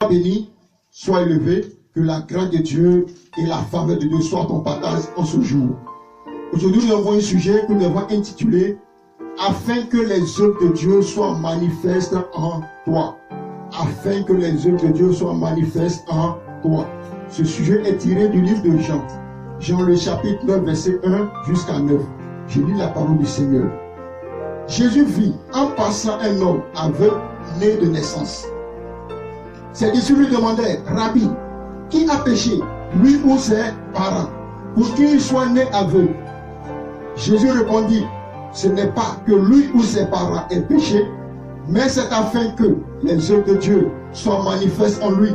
béni, sois élevé, que la grâce de Dieu et la faveur de Dieu soient ton partage en ce jour. Aujourd'hui, nous avons un sujet que nous devons intituler « Afin que les œuvres de Dieu soient manifestes en toi ». Afin que les œuvres de Dieu soient manifestes en toi. Ce sujet est tiré du livre de Jean. Jean le chapitre 9, verset 1 jusqu'à 9. Je lis la parole du Seigneur. Jésus vit en passant un homme aveugle né de naissance. Ses disciples lui demandaient, Rabbi, qui a péché, lui ou ses parents, pour qu'il soit né aveugle? Jésus répondit, ce n'est pas que lui ou ses parents aient péché, mais c'est afin que les œuvres de Dieu soient manifestes en lui.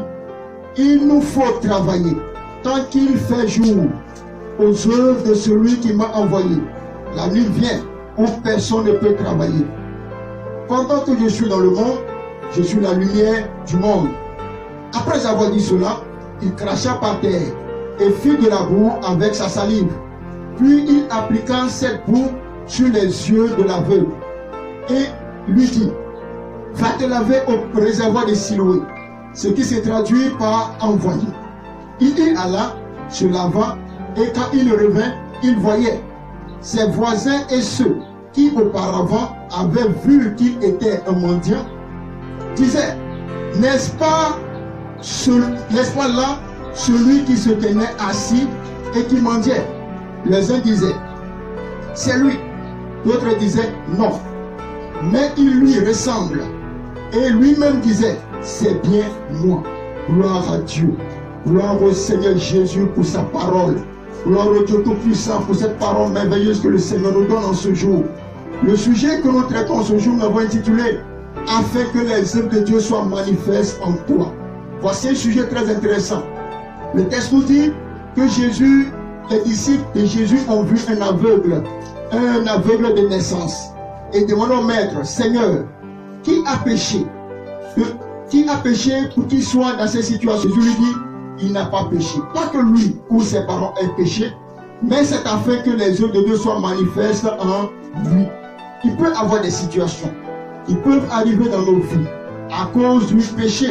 Il nous faut travailler tant qu'il fait jour aux œuvres de celui qui m'a envoyé. La nuit vient où personne ne peut travailler. Pendant que je suis dans le monde, je suis la lumière du monde. Après avoir dit cela, il cracha par terre et fit de la boue avec sa salive. Puis il appliqua cette boue sur les yeux de l'aveugle et lui dit, va te laver au réservoir de Siloé, ce qui se traduit par envoyé. Il y alla, se lava, et quand il revint, il voyait. Ses voisins et ceux qui auparavant avaient vu qu'il était un mendiant disaient, n'est-ce pas là celui qui se tenait assis et qui mendiait? Les uns disaient, c'est lui. D'autres disaient, non. Mais il lui ressemble. Et lui-même disait, c'est bien moi. Gloire à Dieu. Gloire au Seigneur Jésus pour sa parole. Gloire au Dieu Tout-Puissant pour cette parole merveilleuse que le Seigneur nous donne en ce jour. Le sujet que nous traitons ce jour, nous l'avons intitulé « Afin que les œuvres de Dieu soient manifestes en toi ». Voici un sujet très intéressant. Le texte nous dit que Jésus, les disciples de Jésus ont vu un aveugle de naissance. Et demandent au maître, Seigneur, qui a péché? Qui a péché pour qu'il soit dans cette situation? Jésus lui dit, il n'a pas péché. Pas que lui ou ses parents aient péché, mais c'est afin que les œuvres de Dieu soient manifestes en lui. Il peut y avoir des situations qui peuvent arriver dans nos vies à cause du péché.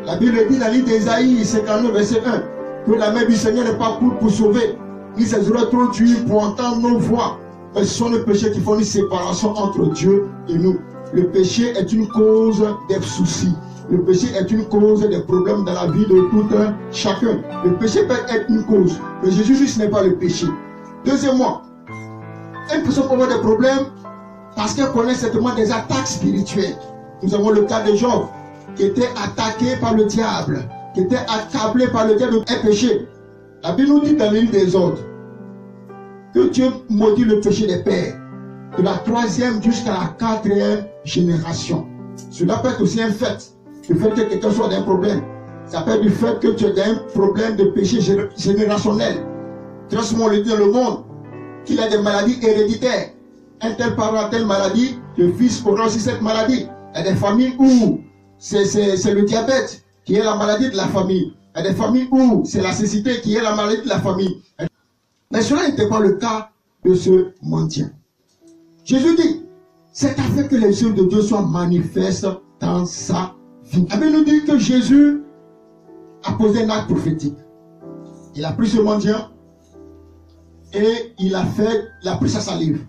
La Bible dit dans le livre d'Ésaïe 59, verset 1, que la main du Seigneur n'est pas courte pour sauver, ni ses oreilles trop dures pour entendre nos voix. Mais ce sont les péchés qui font une séparation entre Dieu et nous. Le péché est une cause des soucis. Le péché est une cause des problèmes dans la vie de tout un chacun. Le péché peut être une cause. Mais Jésus dit ce n'est pas le péché. Deuxièmement, une personne peut avoir des problèmes parce qu'elle connaît certainement des attaques spirituelles. Nous avons le cas de Job qui était attaqué par le diable, qui était accablé par le diable et péché. La Bible nous dit dans le livre des Ordres que Dieu maudit le péché des pères de la 3e jusqu'à la 4e génération. Cela peut être aussi un fait. Le fait que quelqu'un soit dans un problème. Ça peut être du fait que tu as un problème de péché générationnel. Très souvent on le dit dans le monde qu'il y a des maladies héréditaires. Un tel parent a telle maladie, le fils aura aussi cette maladie. Il y a des familles où c'est le diabète qui est la maladie de la famille. Il y a des familles où c'est la cécité qui est la maladie de la famille. Mais cela n'était pas le cas de ce mendiant. Jésus dit, c'est afin que les œuvres de Dieu soient manifestes dans sa vie. La Bible nous dit que Jésus a posé un acte prophétique. Il a pris ce mendiant et il a pris sa salive.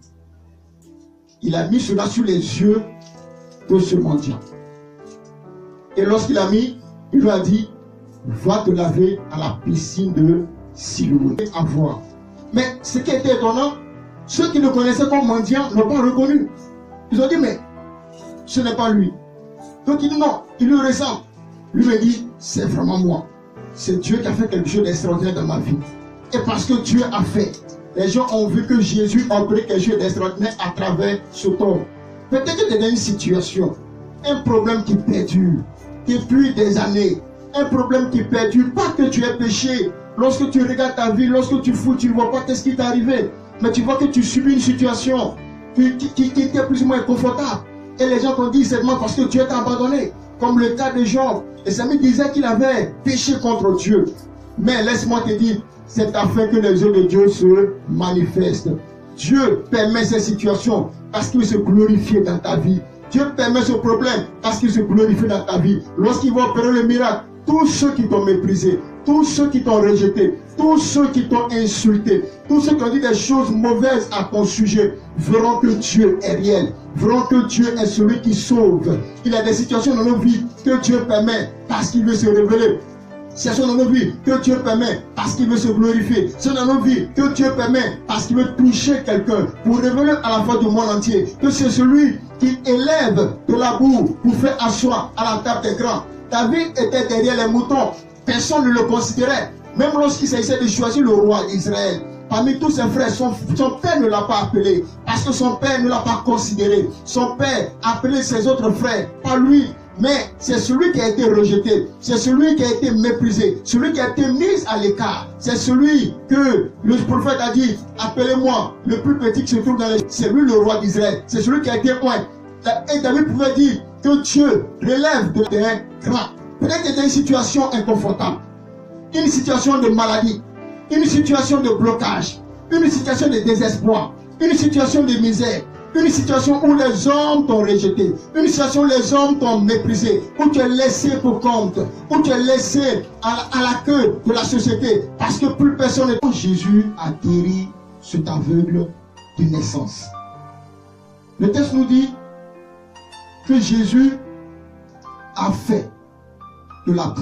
Il a mis cela sur les yeux de ce mendiant. Et lorsqu'il a mis, il lui a dit, va te laver à la piscine de Siloé. À voir. Mais ce qui était étonnant, ceux qui le connaissaient comme mendiant n'ont pas reconnu. Ils ont dit, mais ce n'est pas lui. Donc il dit non, il lui ressemble. Lui me dit, c'est vraiment moi. C'est Dieu qui a fait quelque chose d'extraordinaire dans ma vie. Et parce que Dieu a fait, les gens ont vu que Jésus a opéré quelque chose d'extraordinaire à travers ce homme. Peut-être que tu es dans une situation, un problème qui perdure depuis des années. Un problème qui perdure, pas que tu aies péché. Lorsque tu regardes ta vie, lorsque tu fous, tu ne vois pas qu'est-ce qui t'est arrivé. Mais tu vois que tu subis une situation qui était plus ou moins inconfortable. Et les gens t'ont dit seulement parce que Dieu t'a abandonné. Comme le cas de Job. Et Samuel disait qu'il avait péché contre Dieu. Mais laisse-moi te dire, c'est afin que les œuvres de Dieu se manifestent. Dieu permet ces situations parce qu'il veut se glorifier dans ta vie. Dieu permet ce problème parce qu'il se glorifie dans ta vie. Lorsqu'il va opérer le miracle, tous ceux qui t'ont méprisé, tous ceux qui t'ont rejeté, tous ceux qui t'ont insulté, tous ceux qui ont dit des choses mauvaises à ton sujet, verront que Dieu est réel, verront que Dieu est celui qui sauve. Il y a des situations dans nos vies que Dieu permet parce qu'il veut se révéler. C'est dans nos vies que Dieu permet parce qu'il veut se glorifier. C'est dans nos vies que Dieu permet parce qu'il veut toucher quelqu'un pour révéler à la fois du monde entier que c'est celui qui élève de la boue pour faire asseoir à la table des grands. David était derrière les moutons. Personne ne le considérait. Même lorsqu'il s'agissait de choisir le roi d'Israël, parmi tous ses frères, son père ne l'a pas appelé parce que son père ne l'a pas considéré. Son père appelait ses autres frères, pas lui. Mais c'est celui qui a été rejeté, c'est celui qui a été méprisé, celui qui a été mis à l'écart. C'est celui que le prophète a dit, appelez-moi le plus petit qui se trouve dans les... C'est lui le roi d'Israël, c'est celui qui a été oint. Et David pouvait dire que Dieu relève de terrain grand. Peut-être qu'il y a une situation inconfortable, une situation de maladie, une situation de blocage, une situation de désespoir, une situation de misère. Une situation où les hommes t'ont rejeté, une situation où les hommes t'ont méprisé, où tu es laissé pour compte, où tu es laissé à la queue de la société, parce que plus personne n'est... Jésus a guéri cet aveugle de naissance. Le texte nous dit que Jésus a fait de la boue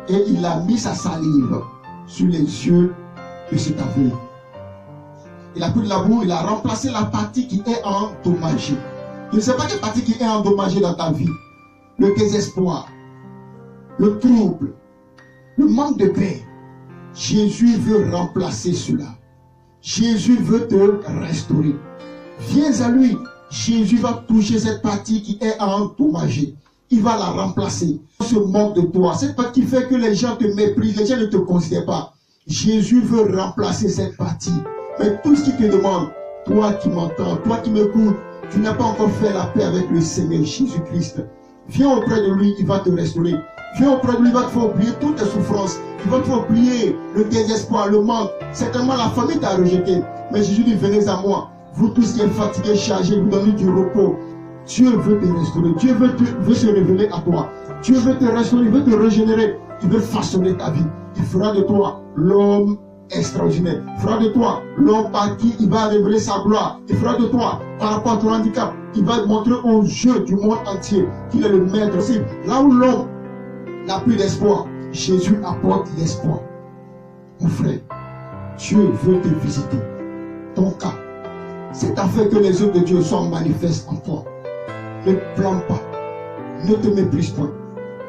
et il a mis sa salive sur les yeux de cet aveugle. Il a pris de la boue, il a remplacé la partie qui est endommagée. Je ne sais pas quelle partie qui est endommagée dans ta vie. Le désespoir, le trouble, le manque de paix. Jésus veut remplacer cela. Jésus veut te restaurer. Viens à lui. Jésus va toucher cette partie qui est endommagée. Il va la remplacer. Il se moque de toi. Cette partie qui fait que les gens te méprisent, les gens ne te considèrent pas. Jésus veut remplacer cette partie. Mais tout ce qu'il te demande, toi qui m'entends, toi qui m'écoutes, tu n'as pas encore fait la paix avec le Seigneur Jésus-Christ. Viens auprès de lui, il va te restaurer. Viens auprès de lui, il va te faire oublier toutes tes souffrances. Il va te faire oublier le désespoir, le manque. Certainement la famille t'a rejeté. Mais Jésus dit, venez à moi. Vous tous qui êtes fatigués, chargés, vous donnez du repos. Dieu veut te restaurer. Dieu veut se révéler à toi. Dieu veut te restaurer, il veut te régénérer. Il veut façonner ta vie. Il fera de toi l'homme extraordinaire. Il fera de toi l'homme par qui il va révéler sa gloire. Il fera de toi, par rapport à ton handicap, il va montrer aux yeux du monde entier qu'il est le maître. Là où l'homme n'a plus d'espoir, Jésus apporte l'espoir. Mon frère, Dieu veut te visiter. Ton cas, c'est afin que les œuvres de Dieu soient manifestes en toi. Ne plante pas, ne te méprise pas.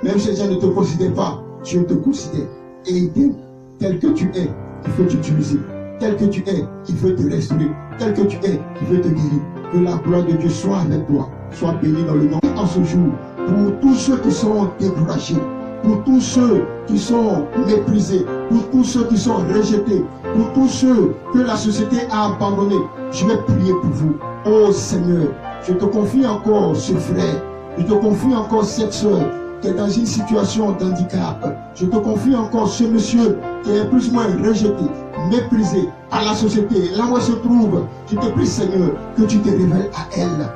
Même si les gens ne te considèrent pas, Dieu te considère. Et il t'aime tel que tu es. Il veut t'utiliser. Tel que tu es, il veut te restaurer. Tel que tu es, il veut te guérir. Que la gloire de Dieu soit avec toi. Sois béni dans le nom. En ce jour, pour tous ceux qui sont découragés, pour tous ceux qui sont méprisés, pour tous ceux qui sont rejetés, pour tous ceux que la société a abandonnés, je vais prier pour vous. Oh Seigneur, je te confie encore ce frère. Je te confie encore cette soeur qui est dans une situation d'handicap. Je te confie encore ce monsieur qui est plus ou moins rejeté, méprisé par la société. Là où elle se trouve, je te prie Seigneur que tu te révèles à elle.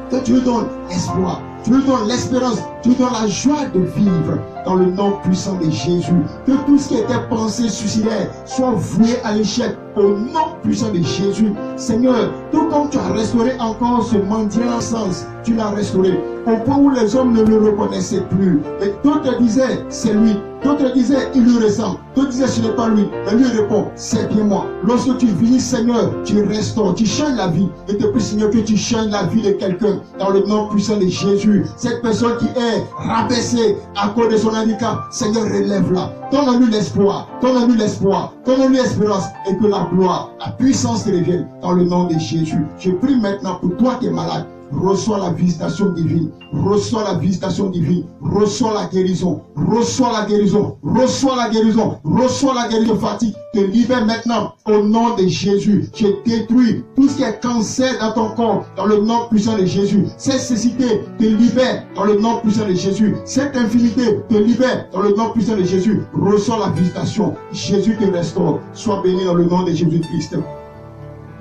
Que tu lui donnes l'espoir, tu lui donnes l'espérance, tu lui donnes la joie de vivre dans le nom puissant de Jésus. Que tout ce qui était pensé suicidaire soit voué à l'échec au nom puissant de Jésus. Seigneur, tout comme tu as restauré encore ce mendiant sens, tu l'as restauré au point où les hommes ne le reconnaissaient plus. Et d'autres disaient, c'est lui. D'autres disaient, il lui ressemble. D'autres disaient, ce n'est pas lui. Mais lui répond, c'est bien moi. Lorsque tu vis, Seigneur, tu restaures, tu changes la vie. Et te prie, Seigneur, que tu changes la vie de quelqu'un dans le nom puissant de Jésus. Cette personne qui est rabaissée à cause de son handicap, Seigneur, relève-la. Donne-lui l'espoir, donne-lui l'espoir, donne-lui l'espérance et que la gloire, la puissance te revienne dans le nom de Jésus. Je prie maintenant pour toi qui es malade. Reçois la visitation divine, reçois la visitation divine, reçois la guérison, reçois la guérison, reçois la guérison, reçois la guérison fatigue, te libère maintenant au nom de Jésus. Je détruis tout ce qui est cancer dans ton corps, dans le nom puissant de Jésus. Cette cécité te libère dans le nom puissant de Jésus. Cette infinité te libère dans le nom puissant de Jésus. Reçois la visitation, Jésus te restaure. Sois béni dans le nom de Jésus-Christ.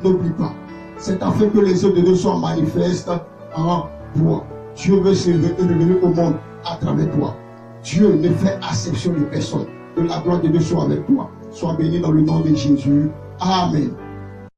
N'oublie pas. C'est afin que les œuvres de Dieu soient manifestes en toi. Dieu veut se révéler au monde à travers toi. Dieu ne fait acception de personne. Que la gloire de Dieu soit avec toi. Sois béni dans le nom de Jésus. Amen.